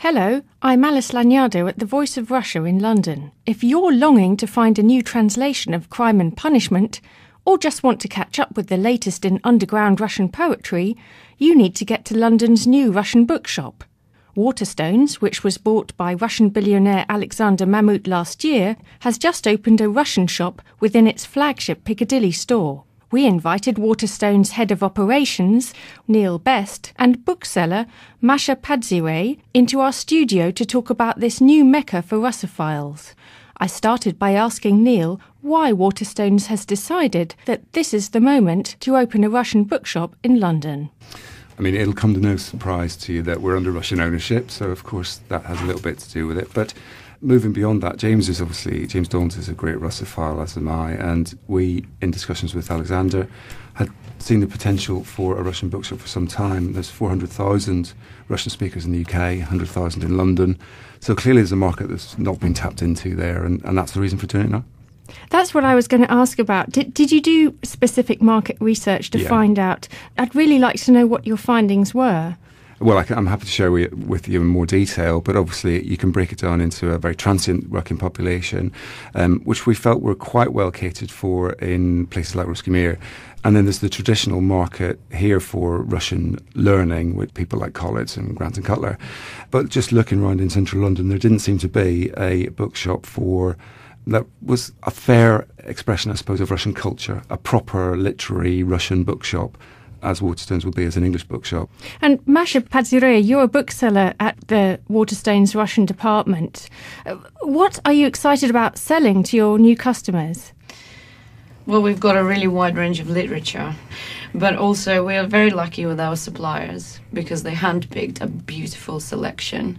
Hello, I'm Alice Lagnado at the Voice of Russia in London. If you're longing to find a new translation of Crime and Punishment, or just want to catch up with the latest in underground Russian poetry, you need to get to London's new Russian bookshop. Waterstones, which was bought by Russian billionaire Alexander Mamut last year, has just opened a Russian shop within its flagship Piccadilly store. We invited Waterstones Head of Operations, Neil Best, and bookseller Masha Padriarei into our studio to talk about this new mecca for Russophiles. I started by asking Neil why Waterstones has decided that this is the moment to open a Russian bookshop in London. I mean, it'll come to no surprise to you that we're under Russian ownership, so of course that has a little bit to do with it. But moving beyond that, James Dawns is a great Russophile, as am I, and we, in discussions with Alexander, had seen the potential for a Russian bookshop for some time. There's 400,000 Russian speakers in the UK, 100,000 in London, so clearly there's a market that's not been tapped into there, and that's the reason for doing it now. That's what I was going to ask about. Did you do specific market research to find out? I'd really like to know what your findings were. Well, I'm happy to share with you in more detail, but obviously you can break it down into a very transient working population, which we felt were quite well catered for in places like Ruskimir. And then there's the traditional market here for Russian learning with people like Collins and Grant and Cutler. But just looking around in central London, there didn't seem to be a bookshop that was a fair expression, I suppose, of Russian culture, a proper literary Russian bookshop, as Waterstones will be as an English bookshop. And Masha Padriarei, you're a bookseller at the Waterstones Russian department. What are you excited about selling to your new customers? Well, we've got a really wide range of literature, but also we are very lucky with our suppliers because they handpicked a beautiful selection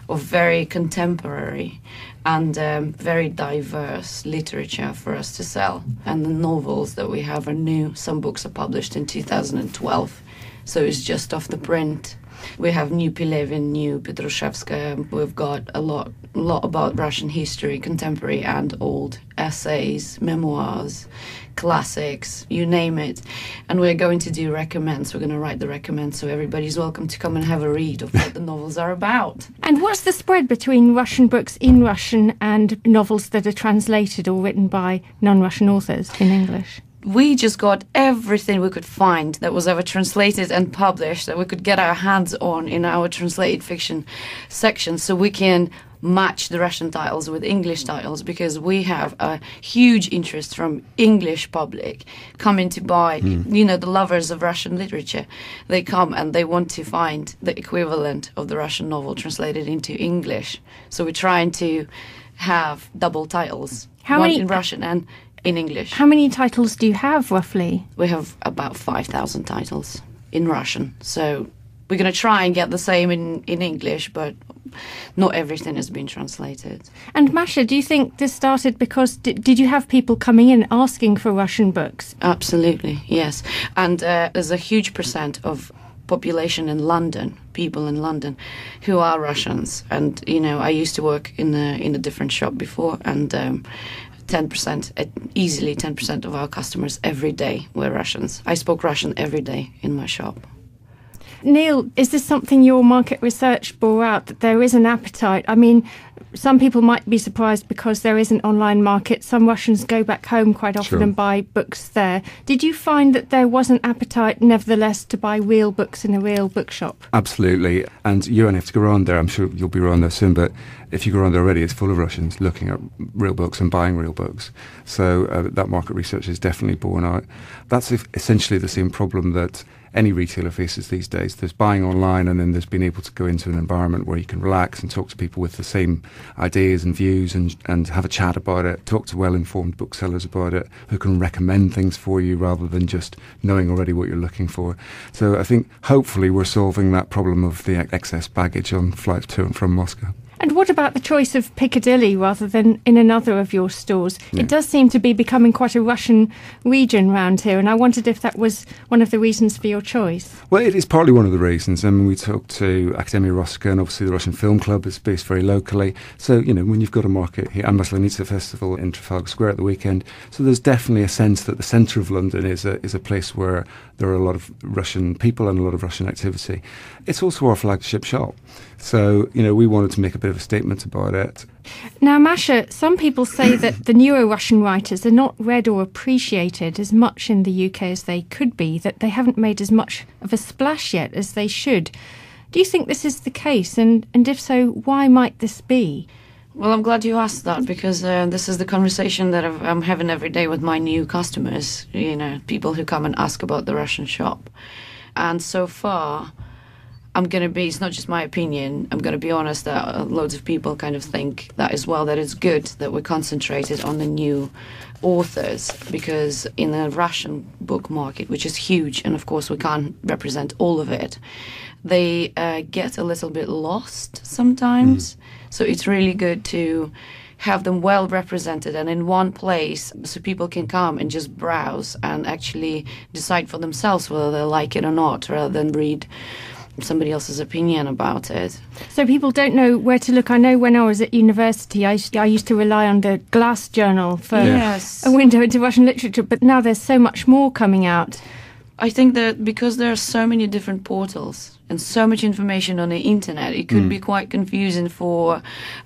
of very contemporary and very diverse literature for us to sell. And the novels that we have are new. Some books are published in 2012, so it's just off the print. We have new Pilevin, new Petrushevskaya. We've got a lot about Russian history, contemporary and old, essays, memoirs, classics, you name it. And we're going to do recommends. We're going to write the recommends, so everybody's welcome to come and have a read of what the novels are about. And what's the spread between Russian books in Russian and novels that are translated or written by non-Russian authors in English? We just got everything we could find that was ever translated and published that we could get our hands on in our translated fiction section, so we can match the Russian titles with English titles, because we have a huge interest from English public coming to buy, the lovers of Russian literature. They come and they want to find the equivalent of the Russian novel translated into English. So we're trying to have double titles, one in Russian and in English. How many titles do you have, roughly? We have about 5,000 titles in Russian. So we're going to try and get the same in English, but not everything has been translated. And Masha, do you think this started because did you have people coming in asking for Russian books? Absolutely, yes. And there's a huge percent of population in London, people in London, who are Russians. And, I used to work in a different shop before, and 10%, easily 10% of our customers every day were Russians. I spoke Russian every day in my shop. Neil, is this something your market research bore out, that there is an appetite? I mean, some people might be surprised because there is an online market. Some Russians go back home quite often and buy books there. Did you find that there was an appetite, nevertheless, to buy real books in a real bookshop? Absolutely. And you only have to go around there. I'm sure you'll be around there soon, but if you go around there already, it's full of Russians looking at real books and buying real books. So that market research is definitely borne out. That's essentially the same problem that any retailer faces these days. There's buying online, and then there's being able to go into an environment where you can relax and talk to people with the same ideas and views and have a chat about it, talk to well-informed booksellers about it who can recommend things for you rather than just knowing already what you're looking for. So I think hopefully we're solving that problem of the excess baggage on flights to and from Moscow. And what about the choice of Piccadilly rather than in another of your stores? Yeah. It does seem to be becoming quite a Russian region round here, and I wondered if that was one of the reasons for your choice. Well, it is partly one of the reasons. I mean, we talked to Akademia Roska, and obviously the Russian Film Club is based very locally. So, when you've got a market here, and Maslenitsa Festival in Trafalgar Square at the weekend, so there's definitely a sense that the centre of London is a place where there are a lot of Russian people and a lot of Russian activity. It's also our flagship shop. So, we wanted to make a bit of a statement about it. Now, Masha, some people say that the newer Russian writers are not read or appreciated as much in the UK as they could be, that they haven't made as much of a splash yet as they should. Do you think this is the case? And if so, why might this be? Well, I'm glad you asked that, because this is the conversation that I'm having every day with my new customers, people who come and ask about the Russian shop. And so far, it's not just my opinion, I'm going to be honest that loads of people kind of think that as well, that it's good that we're concentrated on the new authors, because in the Russian book market, which is huge, and of course we can't represent all of it, they get a little bit lost sometimes. So it's really good to have them well represented and in one place, so people can come and just browse and actually decide for themselves whether they like it or not, rather than read somebody else's opinion about it. So people don't know where to look. I know when I was at university, I used to rely on the Glass Journal for a window into Russian literature, but now there's so much more coming out. I think that because there are so many different portals and so much information on the internet, it could be quite confusing for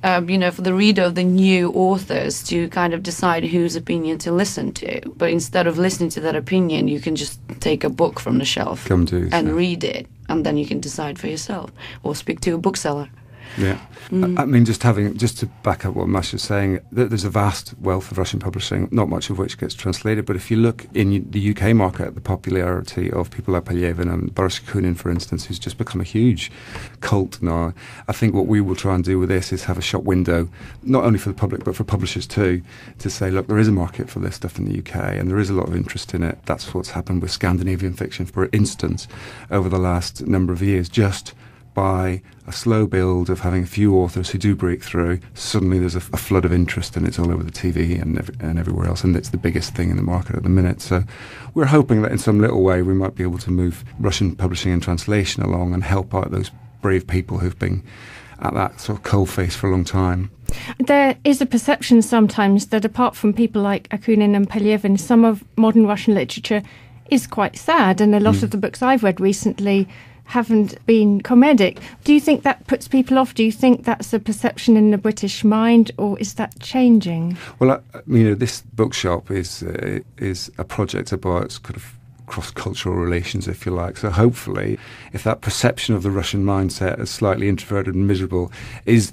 the reader of the new authors to kind of decide whose opinion to listen to. But instead of listening to that opinion, you can just take a book from the shelf and read it, and then you can decide for yourself or speak to a bookseller. Yeah. I mean, just to back up what Masha's saying, there's a vast wealth of Russian publishing, not much of which gets translated. But if you look in the UK market, the popularity of people like Pelyevin and Boris Kunin, for instance, who's just become a huge cult now, I think what we will try and do with this is have a shop window, not only for the public, but for publishers too, to say, look, there is a market for this stuff in the UK and there is a lot of interest in it. That's what's happened with Scandinavian fiction, for instance, over the last number of years, just by a slow build of having a few authors who do break through. Suddenly there's a flood of interest, and it's all over the TV and everywhere else, and it's the biggest thing in the market at the minute. So we're hoping that in some little way we might be able to move Russian publishing and translation along and help out those brave people who've been at that sort of coalface for a long time. There is a perception sometimes that apart from people like Akunin and Pelyevin, some of modern Russian literature is quite sad, and a lot of the books I've read recently haven't been comedic. Do you think that puts people off? Do you think that's a perception in the British mind, or is that changing? Well, this bookshop is a project about kind of cross-cultural relations, if you like. So hopefully, if that perception of the Russian mindset as slightly introverted and miserable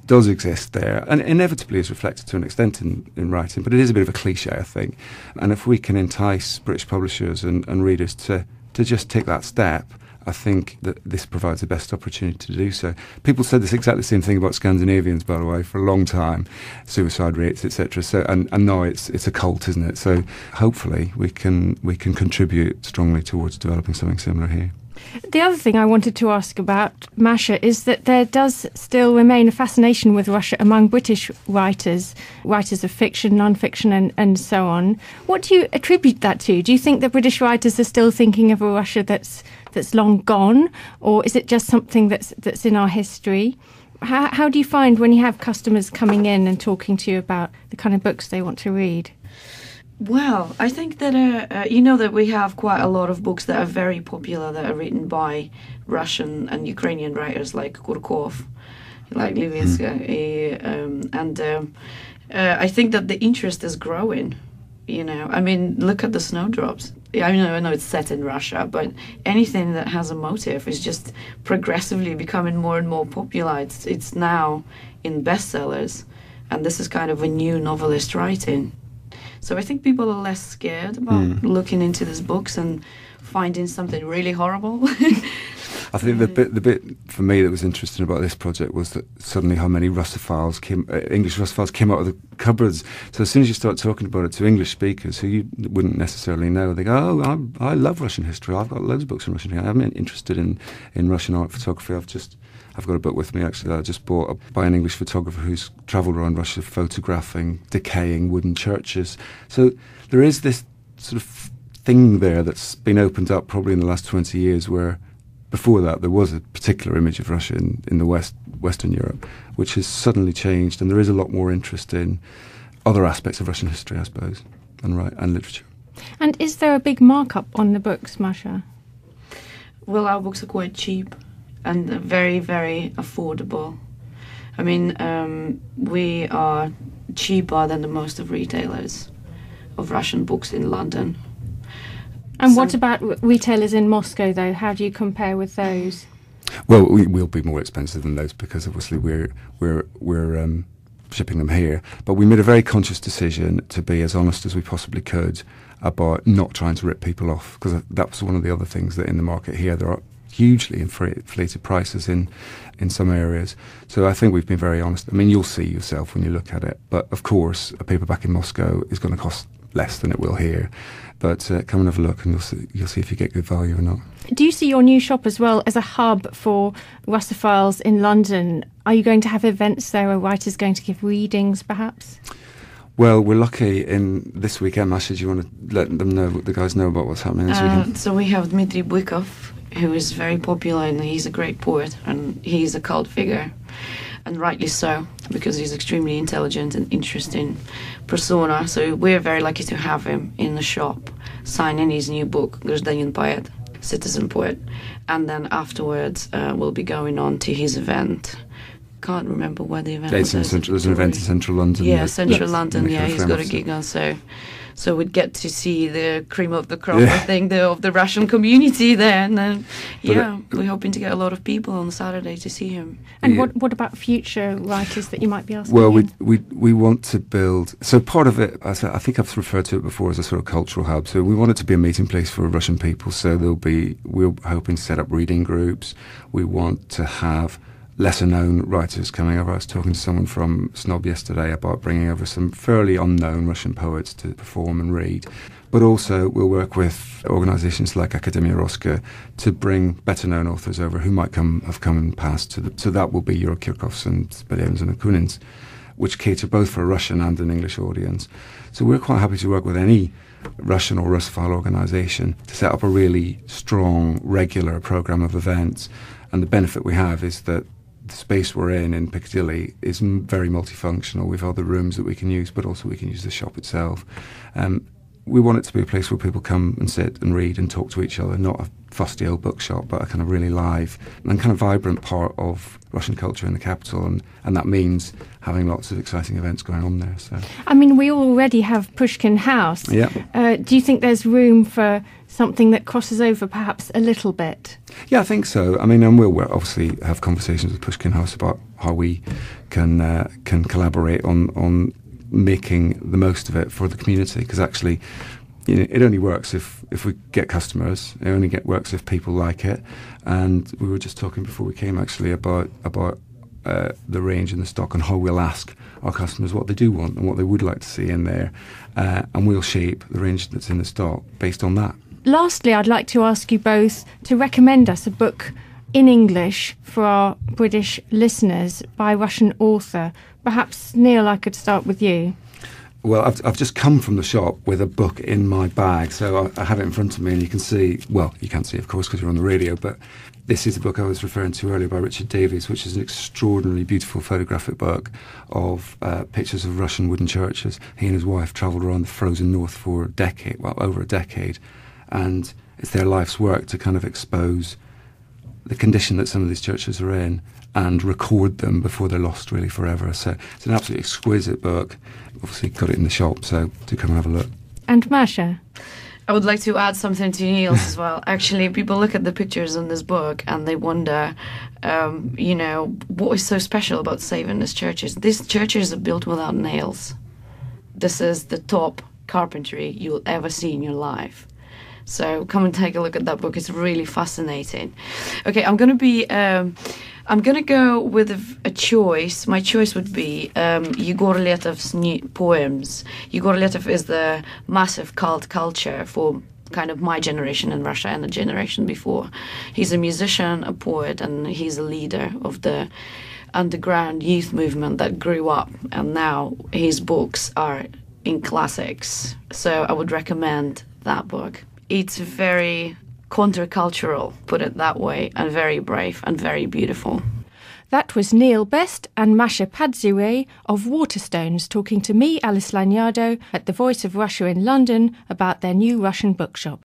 does exist there, and inevitably is reflected to an extent in writing, but it is a bit of a cliche, I think. And if we can entice British publishers and readers to just take that step, I think that this provides the best opportunity to do so. People said this exactly the same thing about Scandinavians, by the way, for a long time, suicide rates, etc. So, and now it's a cult, isn't it? So hopefully we can contribute strongly towards developing something similar here. The other thing I wanted to ask about, Masha, is that there does still remain a fascination with Russia among British writers of fiction, non-fiction and so on. What do you attribute that to? Do you think that British writers are still thinking of a Russia that's long gone, or is it just something that's in our history? How do you find when you have customers coming in and talking to you about the kind of books they want to read? Well, I think that that we have quite a lot of books that are very popular that are written by Russian and Ukrainian writers like Kurkov, like Livinska, I think that the interest is growing. I mean, look at the Snowdrops. I know it's set in Russia, but anything that has a motive is just progressively becoming more and more popular. It's now in bestsellers, and this is kind of a new novelist writing. So I think people are less scared about looking into these books and finding something really horrible. I think the bit for me that was interesting about this project was that suddenly how many Russophiles English Russophiles came out of the cupboards. So as soon as you start talking about it to English speakers who you wouldn't necessarily know, they go, "Oh, I love Russian history. I've got loads of books on Russian history. I'm interested in Russian art photography. I've just I've got a book with me actually that I just bought by an English photographer who's travelled around Russia photographing decaying wooden churches. So there is this sort of thing there that's been opened up probably in the last 20 years, where before that there was a particular image of Russia in the Western Europe, which has suddenly changed, and there is a lot more interest in other aspects of Russian history, I suppose, and literature. And is there a big markup on the books, Masha? Well, our books are quite cheap and very, very affordable. I mean, we are cheaper than the most of retailers of Russian books in London. And what about retailers in Moscow, though? How do you compare with those? Well, we'll be more expensive than those because obviously we're shipping them here. But we made a very conscious decision to be as honest as we possibly could about not trying to rip people off, because that was one of the other things that in the market here there are hugely inflated prices in some areas. So I think we've been very honest. I mean, you'll see yourself when you look at it. But of course, a paperback in Moscow is going to cost less than it will here. But come and have a look, and you'll see if you get good value or not. Do you see your new shop as well as a hub for Russophiles in London? Are you going to have events there? Are writers going to give readings, perhaps? Well, we're lucky in this weekend. Masha, do you want to let the guys know about what's happening this weekend? So we have Dmitry Bykov, who is very popular, and he's a great poet, and he's a cult figure, and rightly so, because he's extremely intelligent and interesting persona. So we're very lucky to have him in the shop, signing his new book, Гражданин поэт, Citizen Poet, and then afterwards we'll be going on to his event. Can't remember where the event was. There's an event in central London. Yeah, central London. Yeah, he's got a gig on. So we'd get to see the cream of the crop, I think, of the Russian community there. And then, we're hoping to get a lot of people on Saturday to see him. And what about future writers that you might be asking? Well, we want to build. So part of it, I think I've referred to it before as a sort of cultural hub. So we want it to be a meeting place for Russian people. So we're hoping to set up reading groups. We want to have lesser-known writers coming over. I was talking to someone from Snob yesterday about bringing over some fairly unknown Russian poets to perform and read. But also we'll work with organisations like Akademia Roska to bring better-known authors over who might have come in the past. So that will be your Kirkovs and Spelevins and Akunins, which cater both for a Russian and an English audience. So we're quite happy to work with any Russian or Russophile organisation to set up a really strong, regular programme of events. And the benefit we have is that the space we're in Piccadilly is very multifunctional. We've other rooms that we can use, but also we can use the shop itself. We want it to be a place where people come and sit and read and talk to each other, not a fusty old bookshop, but a kind of really live and kind of vibrant part of Russian culture in the capital, and that means having lots of exciting events going on there. So, I mean, we already have Pushkin House. Yeah. Do you think there's room for something that crosses over perhaps a little bit? Yeah, I think so. I mean, and we'll obviously have conversations with Pushkin House about how we can collaborate on making the most of it for the community, because actually, it only works if we get customers. It only works if people like it. And we were just talking before we came actually about the range and the stock and how we'll ask our customers what they do want and what they would like to see in there, and we'll shape the range that's in the stock based on that. Lastly, I'd like to ask you both to recommend us a book in English for our British listeners by a Russian author. Perhaps, Neil, I could start with you. Well, I've just come from the shop with a book in my bag, so I have it in front of me, and you can see, well, you can't see, of course, because you're on the radio, but this is a book I was referring to earlier by Richard Davies, which is an extraordinarily beautiful photographic book of pictures of Russian wooden churches. He and his wife travelled around the frozen north for over a decade, and it's their life's work to kind of expose the condition that some of these churches are in and record them before they're lost really forever. So it's an absolutely exquisite book. Obviously got it in the shop, so do come and have a look. And Masha? I would like to add something to Neil's as well. Actually, people look at the pictures in this book and they wonder, what is so special about saving these churches? These churches are built without nails. This is the top carpentry you'll ever see in your life. So come and take a look at that book. It's really fascinating. Okay, I'm going to go with a choice. My choice would be Yegor Letov's new poems. Yegor Letov is the massive cult culture for kind of my generation in Russia and the generation before. He's a musician, a poet, and he's a leader of the underground youth movement that grew up, and now his books are in classics. So I would recommend that book. It's very countercultural, put it that way, and very brave and very beautiful. That was Neil Best and Masha Padriarei of Waterstones talking to me, Alice Lagnado, at the Voice of Russia in London about their new Russian bookshop.